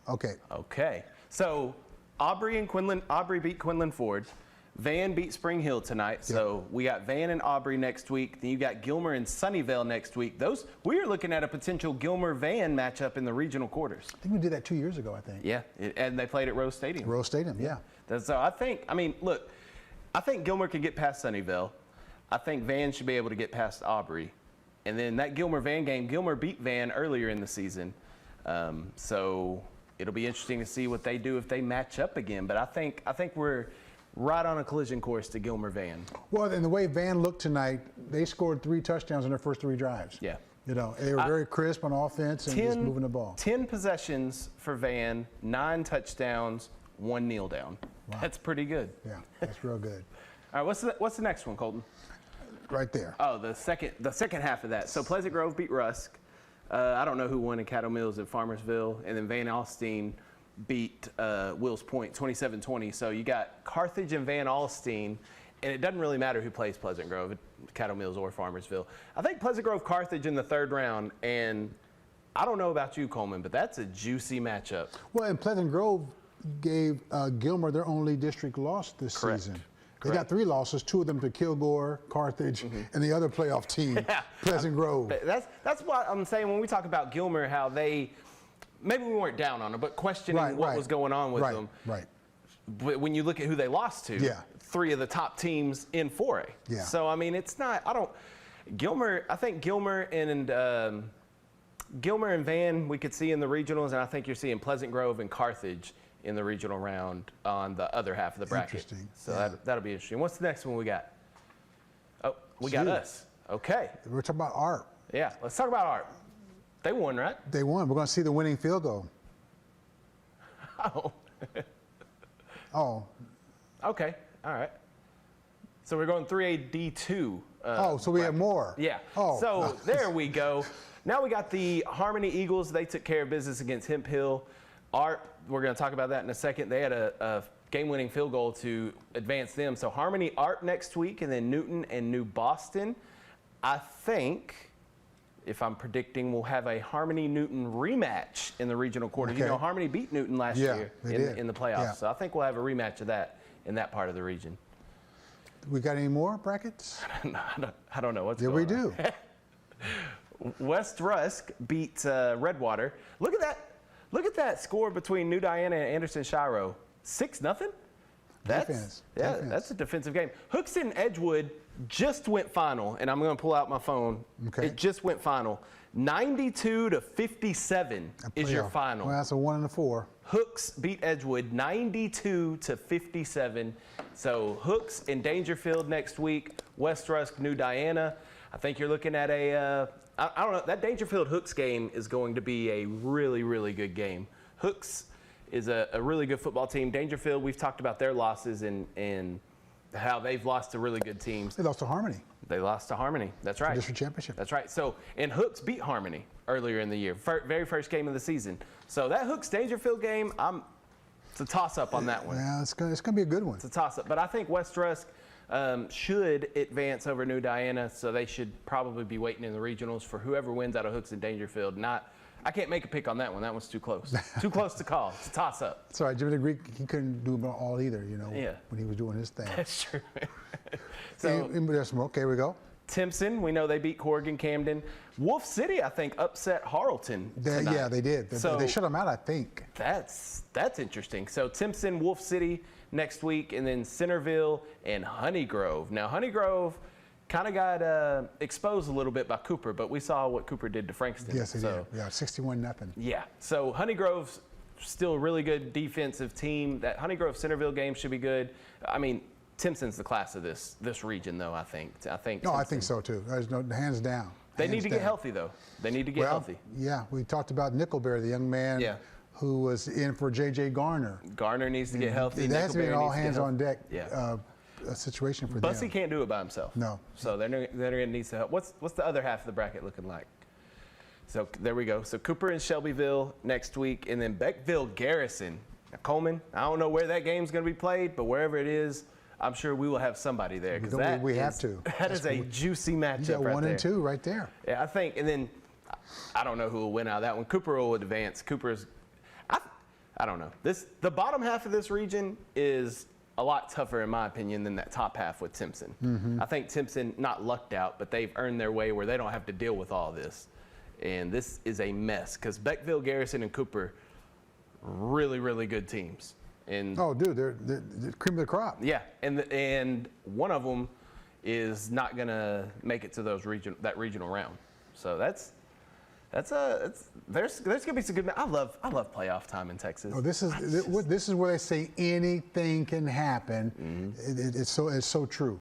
Okay. Okay. So Aubrey beat Quinlan Ford. Van beat Spring Hill tonight. So we got Van and Aubrey next week. Then you got Gilmer and Sunnyvale next week. We are looking at a potential Gilmer-Van matchup in the regional quarters. I think we did that 2 years ago, I think. Yeah, and they played at Rose Stadium. Rose Stadium, yeah. So I think Gilmer can get past Sunnyvale. I think Van should be able to get past Aubrey. And then that Gilmer-Van game, Gilmer beat Van earlier in the season. So it'll be interesting to see what they do if they match up again. But I think we're right on a collision course to Gilmer-Van. Well, and the way Van looked tonight, they scored 3 touchdowns in their first 3 drives. Yeah. You know, they were very crisp on offense and just moving the ball. 10 possessions for Van, 9 touchdowns, 1 kneel down. Wow. That's pretty good. Yeah, that's real good. All right, what's the next one, Colton? Right there. Oh, the second half of that. So Pleasant Grove beat Rusk. I don't know who won in Cattle Mills at Farmersville, and then Van Alstyne beat Wills Point 27-20. So you got Carthage and Van Alstyne, and it doesn't really matter who plays Pleasant Grove, Cattle Mills or Farmersville. I think Pleasant Grove Carthage in the 3rd round, and I don't know about you, Coleman, but that's a juicy matchup. Well, and Pleasant Grove gave Gilmer their only district loss this season. They got 3 losses, 2 of them to Kilgore, Carthage, and the other playoff team, Pleasant Grove. That's what I'm saying when we talk about Gilmer, how maybe we weren't down on them, but questioning what was going on with them. Right. But when you look at who they lost to, 3 of the top teams in 4A. Yeah. So, I mean, it's not, I think Gilmer and Van we could see in the regionals, and I think you're seeing Pleasant Grove and Carthage in the regional round on the other half of the bracket. Interesting. So that'll be interesting. What's the next one we got? Oh, we got us. Okay. We're talking about ARP. Yeah, let's talk about ARP. They won, right? They won. We're going to see the winning field goal. Oh. Oh. Okay. All right. So we're going 3A D2. So we have more. Yeah. Oh. So there we go. Now we got the Harmony Eagles. They took care of business against Hemp Hill. ARP, we're going to talk about that in a second. They had a game-winning field goal to advance them. So Harmony, ARP next week, and then Newton and New Boston. I think, if I'm predicting, we'll have a Harmony-Newton rematch in the regional quarter. Okay. You know, Harmony beat Newton last year in the playoffs. Yeah. So I think we'll have a rematch of that in that part of the region. We got any more brackets? I don't know what's going on. We do. West Rusk beat Redwater. Look at that score between New Diana and Anderson Shiro. 6-0. That's a defensive game. Hookston Edgewood just went final, and I'm going to pull out my phone. Okay. It just went final. 92-57 is your final. Well, that's a 1 and a 4. Hooks beat Edgewood 92-57. So Hooks in Dangerfield next week. West Rusk, New Diana. I think you're looking at I don't know, that Dangerfield Hooks game is going to be a really, really good game. Hooks is a really good football team. Dangerfield, we've talked about their losses and how they've lost to really good teams. They lost to Harmony. They lost to Harmony. That's right. District championship. That's right. So, and Hooks beat Harmony earlier in the year, very first game of the season. So that Hooks Dangerfield game, it's a toss-up on that one. Yeah, it's going to be a good one. It's a toss-up. But I think West Rusk should advance over New Diana, so they should probably be waiting in the regionals for whoever wins out of Hooks and Dangerfield. I can't make a pick on that one. That one's too close. Too close to call. It's a toss-up. That's all right. Jimmy the Greek, he couldn't do them all either, you know, when he was doing his thing. That's true. So there's some. Okay, here we go. Timpson, we know they beat Corrigan Camden. Wolf City, I think, upset Harleton tonight. Yeah, they did. They shut them out, I think. That's interesting. So Timpson, Wolf City next week, and then Centerville and Honeygrove. Now, Honeygrove kind of got exposed a little bit by Cooper, but we saw what Cooper did to Frankston. Yes, he did. Yeah, 61-0. Yeah. So Honeygrove's still a really good defensive team. That Honeygrove-Centerville game should be good. I mean, Timpson's the class of this region, though, I think. No, I think so, too. There's no hands down. They need to get healthy, though. They need to get healthy. Yeah, we talked about Nickelberry, the young man who was in for J.J. Garner. Garner needs to get healthy. That has to be an all-hands-on-deck a situation for them. Bussy can't do it by himself. No. So they're going to need some help. What's the other half of the bracket looking like? So there we go. So Cooper and Shelbyville next week, and then Beckville Garrison. Now, Coleman, I don't know where that game's going to be played, but wherever it is, I'm sure we will have somebody there. We have to. That is a juicy matchup. You got 1 and 2 right there. Yeah, I think, and then I don't know who will win out of that one. Cooper will advance. I don't know. The bottom half of this region is a lot tougher, in my opinion, than that top half with Timpson. I think Timpson not lucked out, but they've earned their way where they don't have to deal with all this. And this is a mess because Beckville, Garrison, and Cooper, really, really good teams. And oh, dude, they're cream of the crop. yeah, and one of them is not gonna make it to that regional round. So there's gonna be some good. I love playoff time in Texas. Oh, this is where they say anything can happen. It's so true.